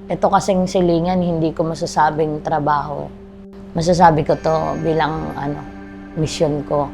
Ito kasing silingan, hindi ko masasabing trabaho. Masasabi ko to bilang mission ko.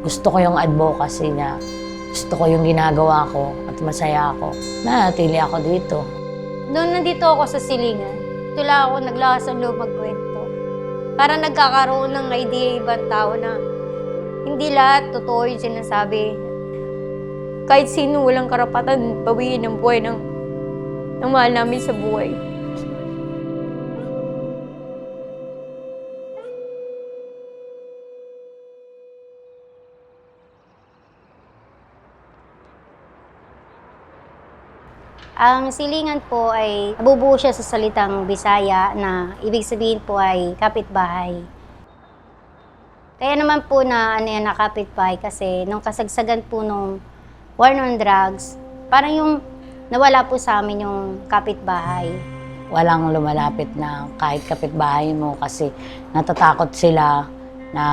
Gusto ko yung advocacy niya. Gusto ko yung ginagawa ko at masaya ako. Nanatili ako dito. Noon nandito ako sa silingan, tula ako naglakas ang loob magkwento. Para nagkakaroon ng idea ibang tao na hindi lahat totoo yung sinasabi. Kahit sino walang karapatan bawiin ang buhay ng mahal namin sa buhay. Ang silingan po ay nabubuo siya sa salitang Bisaya na ibig sabihin po ay kapitbahay. Kaya naman po na na kapitbahay kasi nung kasagsagan po nung war on drugs, parang yung nawala po sa amin yung kapitbahay. Walang lumalapit na kahit kapitbahay mo kasi natatakot sila na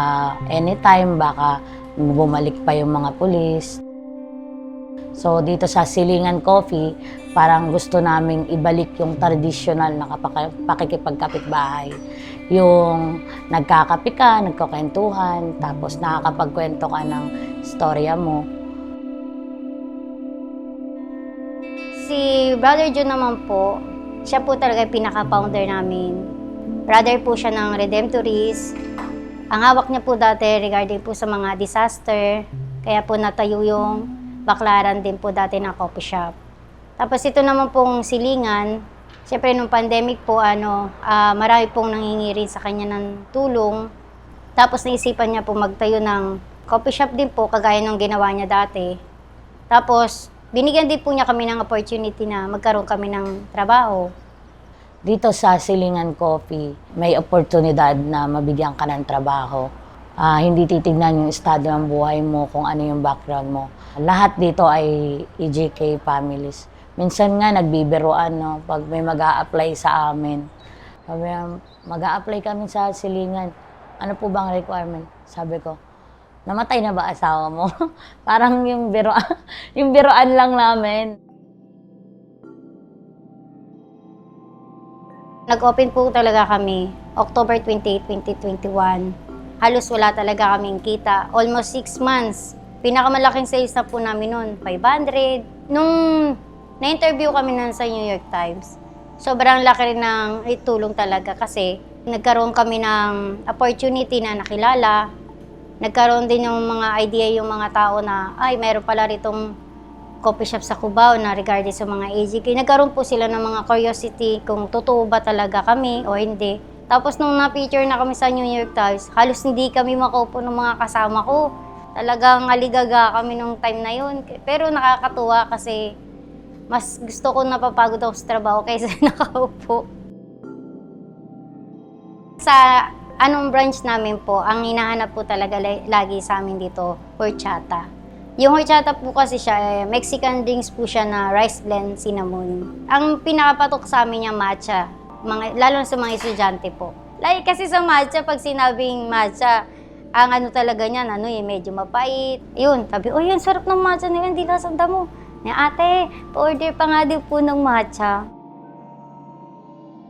anytime baka bumalik pa yung mga pulis. So dito sa Silingan Coffee, parang gusto naming ibalik yung tradisyonal na pakikipagkapitbahay. Yung nagkakape ka, nagkukwentuhan, tapos nakakapagkwento ka ng storya mo. Si Brother Jun naman po, siya po talaga yung pinaka-founder namin. Brother po siya ng Redemptorist. Ang hawak niya po dati regarding po sa mga disaster, kaya po natayo yung baklaran din po dati ng coffee shop. Tapos ito naman pong silingan, siyempre nung pandemic po, marami pong nangingirin sa kanya ng tulong. Tapos naisipan niya po magtayo ng coffee shop din po, kagaya nung ginawa niya dati. Tapos binigyan din po niya kami ng opportunity na magkaroon kami ng trabaho. Dito sa Silingan Coffee, may oportunidad na mabigyan ka ng trabaho. Hindi titignan yung estado ng buhay mo, kung ano yung background mo. Lahat dito ay EJK families. Minsan nga nagbibiruan, no, pag may mag-a-apply sa amin. Sabi niya, mag-a-apply kami sa Silingan. Ano po bang requirement? Sabi ko, namatay na ba asawa mo? Parang yung biruan lang namin. Nag-open po talaga kami October 28, 2021. Halos wala talaga kaming kita. Almost 6 months. Pinakamalaking sales na po namin noon, 500. Nung na-interview kami nun sa New York Times, sobrang laki rin ng itulong talaga kasi nagkaroon kami ng opportunity na nakilala. Nagkaroon din yung mga idea yung mga tao na, ay, meron pala ritong coffee shop sa Cubao na regarding sa mga AGK. Nagkaroon po sila ng mga curiosity kung totoo ba talaga kami o hindi. Tapos nung na-feature na kami sa New York Times, halos hindi kami makaupo ng mga kasama ko. Talagang aligaga kami nung time na yun. Pero nakakatuwa kasi mas gusto ko napapagod ako sa trabaho kaysa nakaupo. Sa branch namin po, ang hinahanap po talaga lagi sa amin dito, horchata. Yung horchata po kasi siya, Mexican drinks po siya na rice blend cinnamon. Ang pinakapatok sa amin yung matcha, lalo sa mga estudyante po. Like kasi sa matcha, pag sinabing matcha, ang talaga niyan, medyo mapait. Yun, sabi, yun, sarap ng matcha na yun, di lasang damo. Ate, pa-order pa nga din po ng matcha.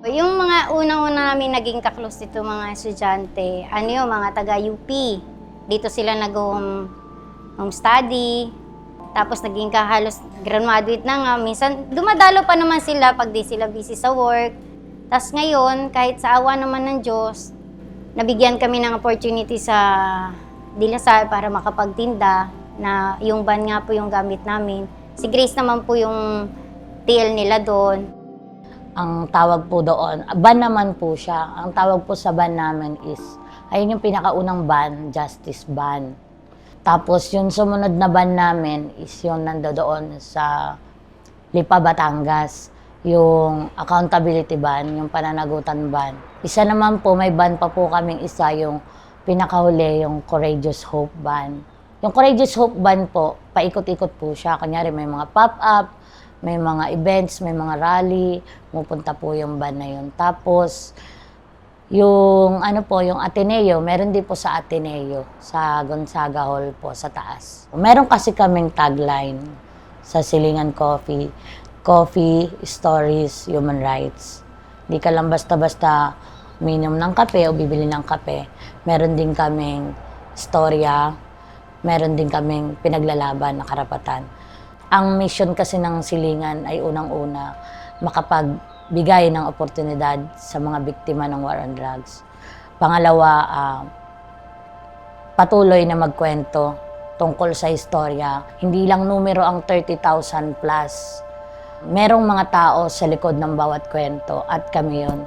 Yung mga unang-una namin naging kaklose dito mga estudyante, mga taga-UP. Dito sila nag-home study. Tapos naging halos graduate na nga. Minsan, dumadalo pa naman sila pag di sila busy sa work. Tapos ngayon, kahit sa awa naman ng Diyos, nabigyan kami ng opportunity sa Dilasal para makapagtinda na yung van nga po yung gamit namin. Si Grace naman po yung TL nila doon. Ang tawag po doon, ban naman po siya. Ang tawag po sa ban namin is, ayun yung pinakaunang ban, Justice Ban. Tapos yung sumunod na ban namin is yung nandoon sa Lipa, Batangas. Yung accountability ban, yung pananagutan ban. Isa naman po, may ban pa po kaming isa, yung pinakahuli, yung Courageous Hope ban. Yung Courageous Hope ban po, paikot-ikot po siya. Kunyari may mga pop-up, may mga events, may mga rally, pupunta po yung ban na yun. Tapos, yung yung Ateneo, meron din po sa Ateneo, sa Gonzaga Hall po, sa taas. Meron kasi kaming tagline sa Silingan Coffee. coffee, stories, human rights. Hindi ka lang basta-basta uminom ng kape o bibili ng kape. Meron din kaming storya, meron din kaming pinaglalaban na karapatan. Ang mission kasi ng Silingan ay unang-una makapagbigay ng oportunidad sa mga biktima ng war on drugs. Pangalawa, patuloy na magkwento tungkol sa istorya. Hindi lang numero ang 30,000 plus. Merong mga tao sa likod ng bawat kwento at kami yun.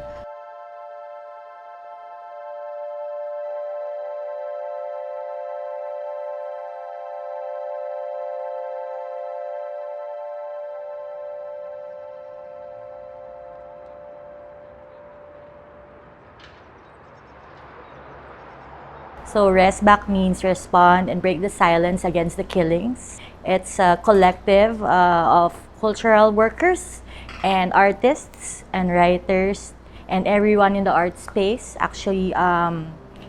So RESBAC means respond and break the silence against the killings. It's a collective of cultural workers and artists and writers and everyone in the art space actually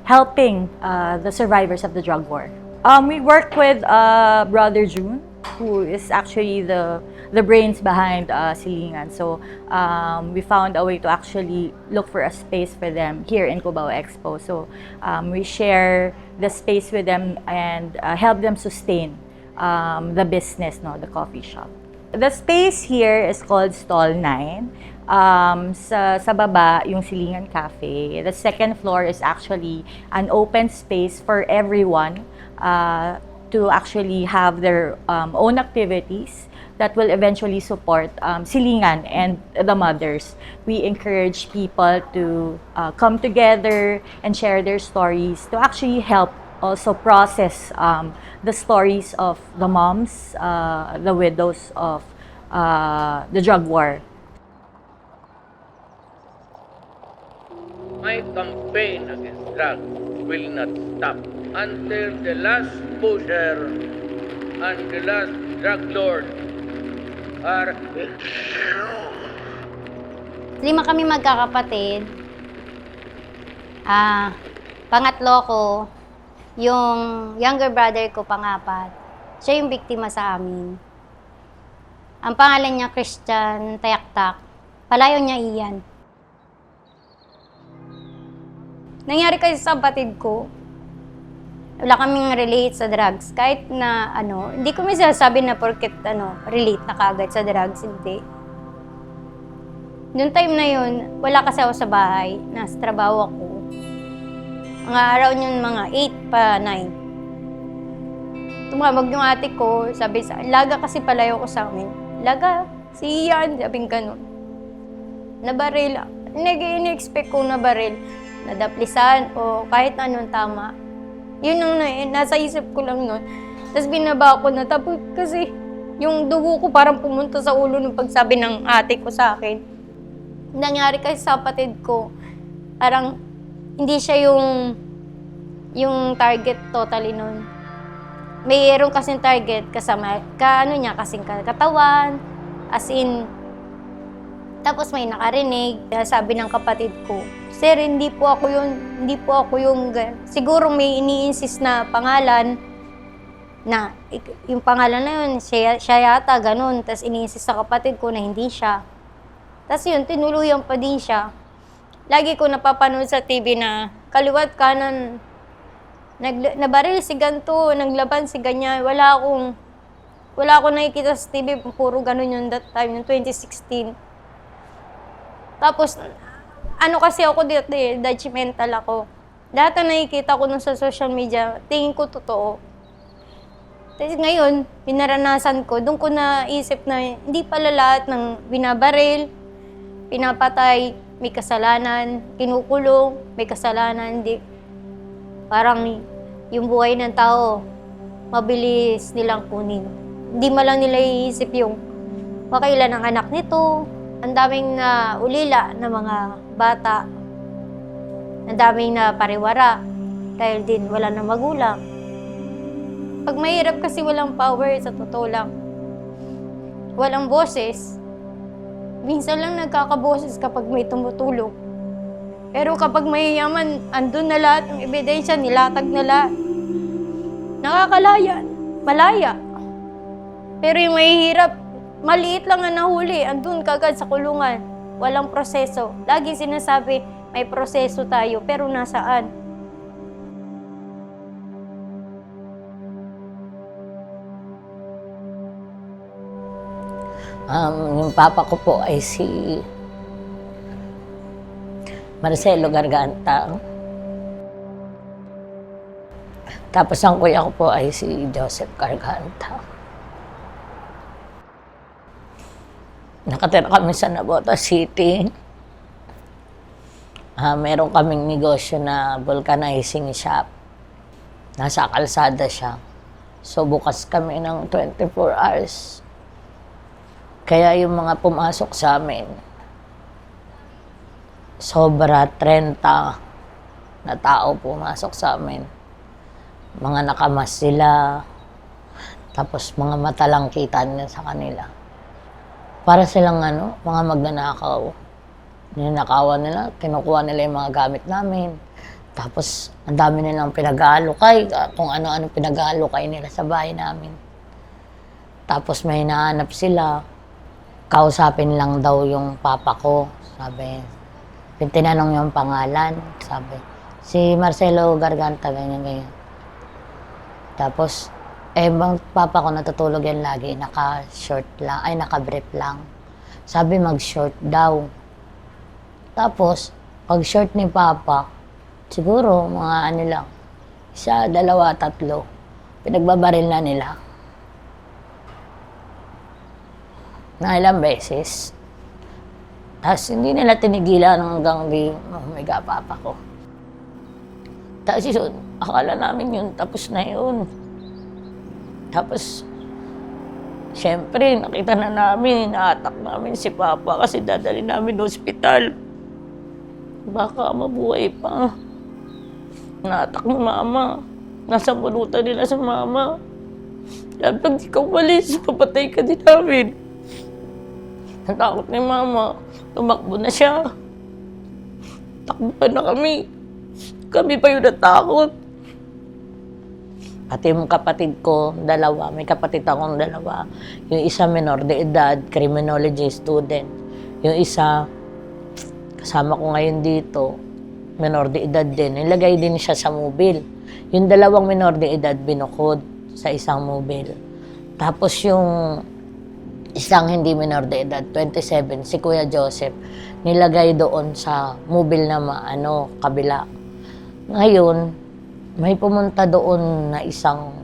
helping the survivors of the drug war. We work with Brother June, who is actually the brains behind Silingan. So we found a way to actually look for a space for them here in Cubao Expo. So we share the space with them and help them sustain the business, no, the coffee shop. The space here is called Stall 9. Sa baba, yung Silingan Cafe. The second floor is actually an open space for everyone to actually have their own activities that will eventually support Silingan and the mothers. We encourage people to come together and share their stories to actually help also process the stories of the moms, the widows of the drug war. My campaign against drugs will not stop until the last pusher and the last drug lord are Lima kami magkakapatid. Pangatlo ko, yung younger brother ko, pangapat. Siya yung biktima sa amin. Ang pangalan niya, Christian Tayaktak. Palayo niya Ian. Nangyari kasi sa kapatid ko, wala kaming relate sa drugs. Kahit na, hindi ko may sinasabi na porket, relate na kagad sa drugs, hindi. Noong time na yun, wala kasi ako sa bahay. Nasa trabaho ako. Mga araw yun, mga 8 pa 9. Tumawag yung ate ko, sabi sa, laga kasi palayo ko sa amin. Laga, si Ian, sabing ganun. Nabaril. Nag-i-expect ko na baril. Nadaplisan o kahit anong tama. Yun ang nasa isip ko lang nun. Tapos binaba ko na. Tapos kasi yung dugo ko parang pumunta sa ulo nung pagsabi ng ate ko sa akin. Nangyari kasi sa kapatid ko, parang hindi siya yung target totally nun. Mayroon kasing target kasama, kasing katawan, as in, tapos may nakarinig, sabi ng kapatid ko, Sir, hindi po ako yung, siguro may ini-insist na pangalan, na yung pangalan na yun, siya yata, ganun, tapos ini-insist sa kapatid ko na hindi siya. Tapos yun, tinuluyan pa din siya. Lagi ko napapanood sa TV na kaliwat kanan, nabaril si ganito, naglaban si ganyan. Wala akong nakikita sa TV, puro ganun yun that time, yung 2016. Tapos, kasi ako dito, judgmental ako. Lahat na nakikita ko nun sa social media, tingin ko totoo. Tapos ngayon, pinaranasan ko, doon ko naisip na hindi pala lahat ng binabaril, pinapatay, may kasalanan, kinukulong, may kasalanan, hindi. Parang yung buhay ng tao, mabilis nilang kunin. Hindi man lang nila iisip yung makailan ang anak nito. Ang daming na ulila na mga bata. Ang daming na pariwara dahil din wala na magulang. Pag mahirap kasi walang power, sa totoo lang. Walang boses. Minsan lang nagkakaboses kapag may tumutulong. Pero kapag mayayaman, andun na lahat ng ebidensya, nilatag na lahat. Nakakalaya, malaya. Pero yung mahihirap, Maliit lang na nahuli, andun kagad sa kulungan. Walang proseso. Lagi sinasabi, may proseso tayo, pero nasaan? Yung papa ko po ay si Marcelo Garganta. Tapos ang kuya ko po ay si Joseph Garganta. Nakatira kami sa Navotas City. Meron kaming negosyo na vulcanizing shop. Nasa kalsada siya. So bukas kami ng 24 hours. Kaya yung mga pumasok sa amin, sobra 30 na tao pumasok sa amin. Mga nakamas sila, tapos mga mata lang kita nila sa kanila. Para silang mga magnanakaw. Ninakawan nila, kinukuha nila yung mga gamit namin. Tapos ang dami nilang pinag-aalokay, kung ano-ano pinag-aalokay nila sa bahay namin. Tapos may hinahanap sila. Kausapin lang daw yung papa ko, sabi. Tinanong yung pangalan, sabi. Si Marcelo Garganta, ganyan. Tapos, bang papa ko natutulog yan lagi, naka-short lang, naka-brief lang. Sabi mag-short daw. Tapos, pag short ni papa, siguro mga lang, 1, 2, 3, pinagbabaril na nila. Na ilang beses. Tapos hindi nila tinigilan hanggang di humiga papa ko. Tapos yun, akala namin yun, tapos na yun. Tapos, syempre, nakita na namin, inaatak namin si papa kasi dadali namin hospital. Baka mabuhay pa. Inaatak ni mama. Nasa bulutan nila sa mama. Sabi, pag ikaw malis, papatay ka din namin. Natakot ni mama. Tumakbo na siya. Takbo pa na kami. Kami pa yung natakot. Pati yung kapatid ko, 2. May kapatid akong 2. Yung isa minor de edad, criminology student. Yung isa, kasama ko ngayon dito, minor de edad din. Nilagay din siya sa mobile. Yung 2 minor de edad, binukod sa isang mobile. Tapos yung isang hindi minor de edad, 27, si Kuya Joseph, nilagay doon sa mobile na kabila. Ngayon, may pumunta doon na isang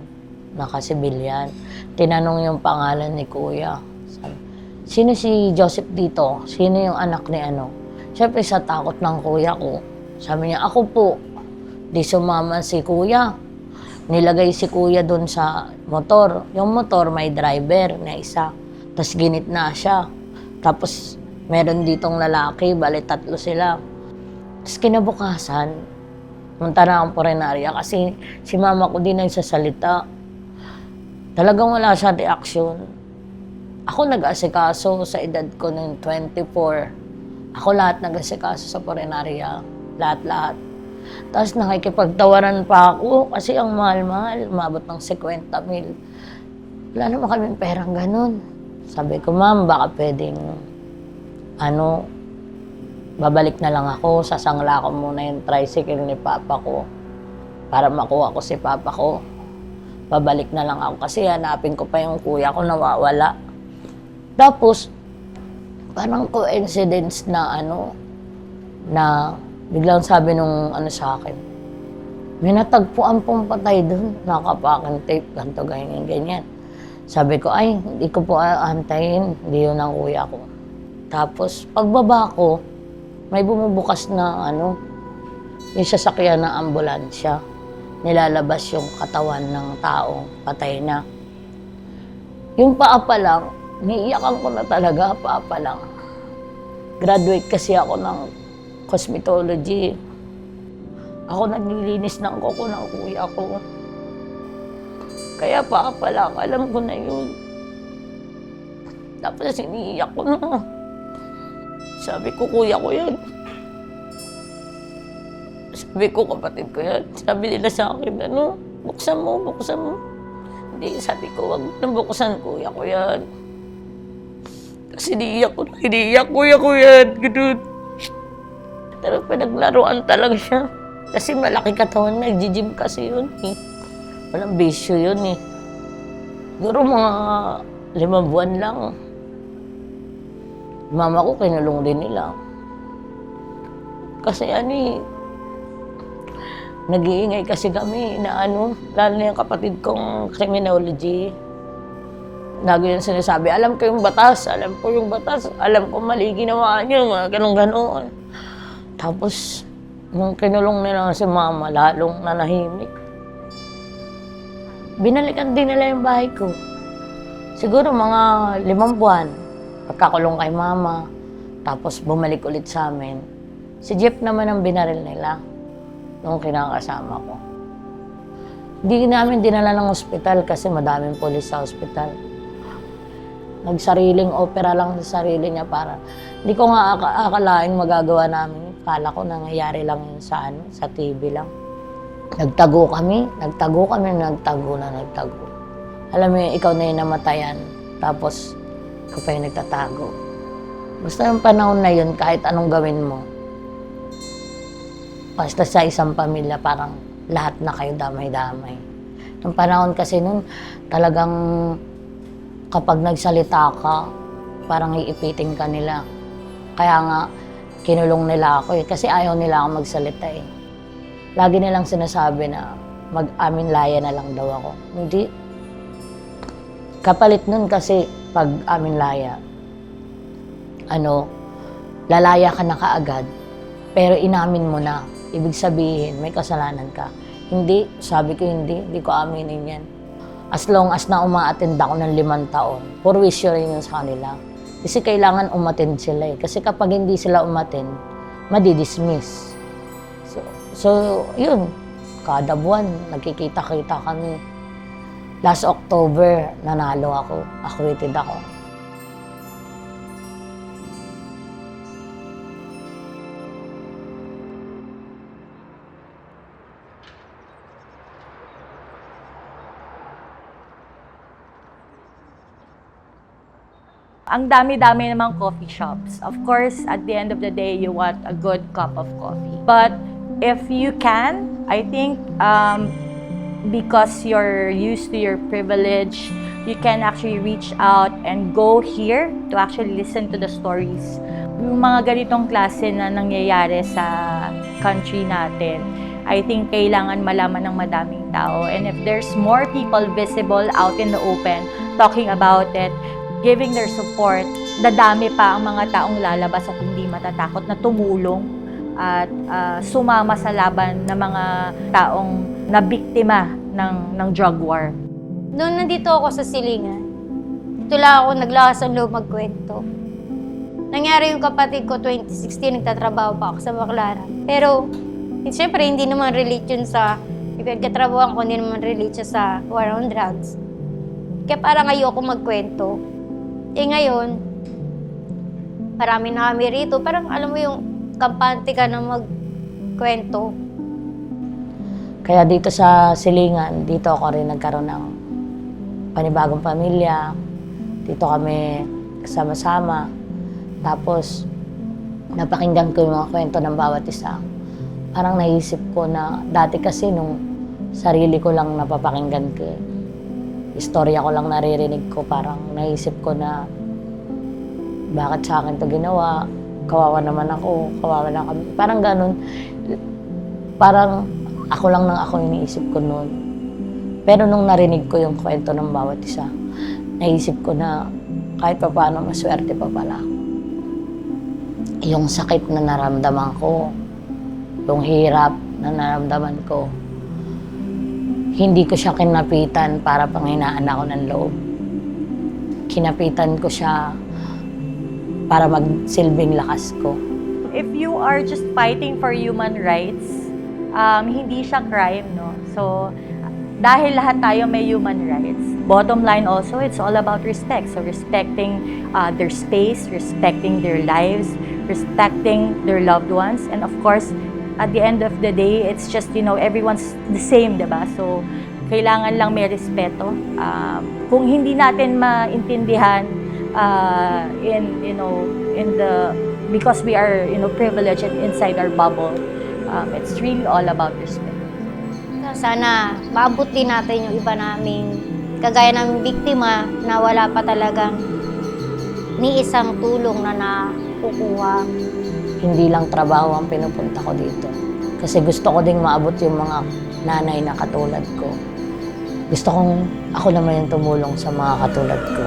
nakasibilyan. Tinanong yung pangalan ni Kuya. Sabi, sino si Joseph dito? Sino yung anak ni Siyempre sa takot ng kuya ko, sabi niya, ako po. Di sumama si Kuya. Nilagay si Kuya doon sa motor. Yung motor may driver na isa. Tapos ginitna siya. Tapos meron ditong lalaki, bali 3 sila. Tapos kinabukasan, punta na ang Porenarya kasi si mama ko din nagsasalita. Talagang wala siya reaksyon. Ako nag-asikaso sa edad ko ng 24. Ako lahat nag-asikaso sa Porenarya. Lahat-lahat. Tapos nakikipagtawaran pa ako kasi ang mahal-mahal, umabot ng 50,000. Wala naman kaming perang ganun. Sabi ko, ma'am, baka pwedeng, babalik na lang ako, sasangla ko muna yung tricycle ni papa ko para makuha ko si papa ko. Babalik na lang ako kasi hanapin ko pa yung kuya ko nawawala. Tapos, parang coincidence na na biglang sabi nung sa akin, may natagpuan pong patay doon, nakapakan tape, ganito, ganyan. Sabi ko, ay, hindi ko po aantayin, hindi yun ang kuya ko. Tapos, pagbaba ko, may bumubukas na yung sasakyan na ambulansya. Nilalabas yung katawan ng taong patay na. Yung paa pa lang, niiyakan ko na talaga, paa pa lang. Graduate kasi ako ng cosmetology. Ako naglilinis ng kuko ng kuya ko. Kaya paa pa lang, alam ko na yun. Tapos iniiyak ko na. Sabi ko, kuya ko yan. Sabi ko, kapatid ko yan. Sabi nila sa akin, buksan mo, buksan mo. Hindi, sabi ko, wag nang buksan, kuya ko yan. Tapos iniiyak ko yan, ganun. Pero pinaglaruan talaga siya. Kasi malaki katawan, nag-gym kasi yun eh. Walang bisyo yun eh. Siguro mga 5 buwan lang. Mama ko kinulong din nila. Kasi nag-iingay kasi kami na lalo na yung kapatid kong criminology. Lagi yung sinasabi, alam ko yung batas, alam ko mali ginawa niyo, mga ganun-ganon. Tapos, nung kinulong nila si mama, lalong nanahimik. Binalikan din nila yung bahay ko. Siguro mga 5 buwan, pagkakulong kay mama, tapos bumalik ulit sa amin. Si Jeff naman ang binaril nila nung kinakasama ko. Hindi namin dinala ng ospital kasi madaming pulis sa ospital. Nagsariling opera lang sa sarili niya para hindi ko nga akalain magagawa namin. Kala ko nangyayari lang yun sa TV lang. Nagtago kami. Alam mo yun, ikaw na yung namatayan. Tapos, ikaw pa yung nagtatago. Basta yung panahon na yun, kahit anong gawin mo, basta sa isang pamilya, parang lahat na kayo damay-damay. Nung panahon kasi nun, talagang kapag nagsalita ka, parang iipitin ka nila. Kaya nga, kinulong nila ako eh, kasi ayaw nila ako magsalita eh. Lagi nilang sinasabi na mag-amin laya na lang daw ako. Hindi. Kapalit nun kasi pag amin laya, lalaya ka na kaagad, pero inamin mo na. Ibig sabihin, may kasalanan ka. Hindi, sabi ko hindi ko aminin yan. As long as na uma-attend ako ng 5 taon, purwisyo rin yun sa kanila. Kasi kailangan umattend sila eh. Kasi kapag hindi sila umattend, madidismiss. So yun, kada buwan, nagkikita-kita kami. Last October, nanalo ako, acquitted ako. Ang dami-dami namang coffee shops. Of course, at the end of the day, you want a good cup of coffee. But if you can, I think because you're used to your privilege, you can actually reach out and go here to actually listen to the stories. Yung mga ganitong klase na nangyayari sa country natin, I think kailangan malaman ng madaming tao. And if there's more people visible out in the open talking about it, giving their support, dadami pa ang mga taong lalabas at hindi matatakot na tumulong at sumama sa laban ng mga taong nabiktima ng drug war. Noon nandito ako sa Silingan, dito lang ako naglakas ang loob magkwento. Nangyari yung kapatid ko 2016, nagtatrabaho pa ako sa Baclaran. Pero, siyempre, hindi naman relate yun sa, ipagkatrabahoan ko, hindi naman relate siya sa war on drugs. Kaya parang ayoko magkwento. Ngayon, marami na kami rito. Parang alam mo yung kampante ka na magkwento. Kaya dito sa Silingan, dito ako rin nagkaroon ng panibagong pamilya. Dito kami kasama-sama. Tapos, napakinggan ko yung mga kwento ng bawat isa. Parang naisip ko na dati kasi nung sarili ko lang napapakinggan ko, istorya ko lang naririnig ko, parang naisip ko na bakit sa akin to ginawa, kawawa naman ako, kawawa na kami. Parang ganun. Parang ako lang ng ako iniisip ko noon. Pero nung narinig ko yung kwento ng bawat isa, naisip ko na kahit pa paano maswerte pa pala. Yung sakit na naramdaman ko, yung hirap na naramdaman ko, hindi ko siya kinapitan para panghinaan ako ng loob. Kinapitan ko siya para magsilbing lakas ko. If you are just fighting for human rights, hindi siya crime, no? So, dahil lahat tayo may human rights. Bottom line also, it's all about respect. So, respecting their space, respecting their lives, respecting their loved ones, and of course, at the end of the day, it's just, everyone's the same, diba? So, kailangan lang may respeto. Kung hindi natin maintindihan because we are privileged and inside our bubble. It's really all about respect. Sana maabot din natin yung iba naming kagaya ng biktima na wala pa talagang ni isang tulong na nakukuha. Hindi lang trabaho ang pinupunta ko dito. Kasi gusto ko ding maabot yung mga nanay na katulad ko. Gusto kong ako naman yung tumulong sa mga katulad ko.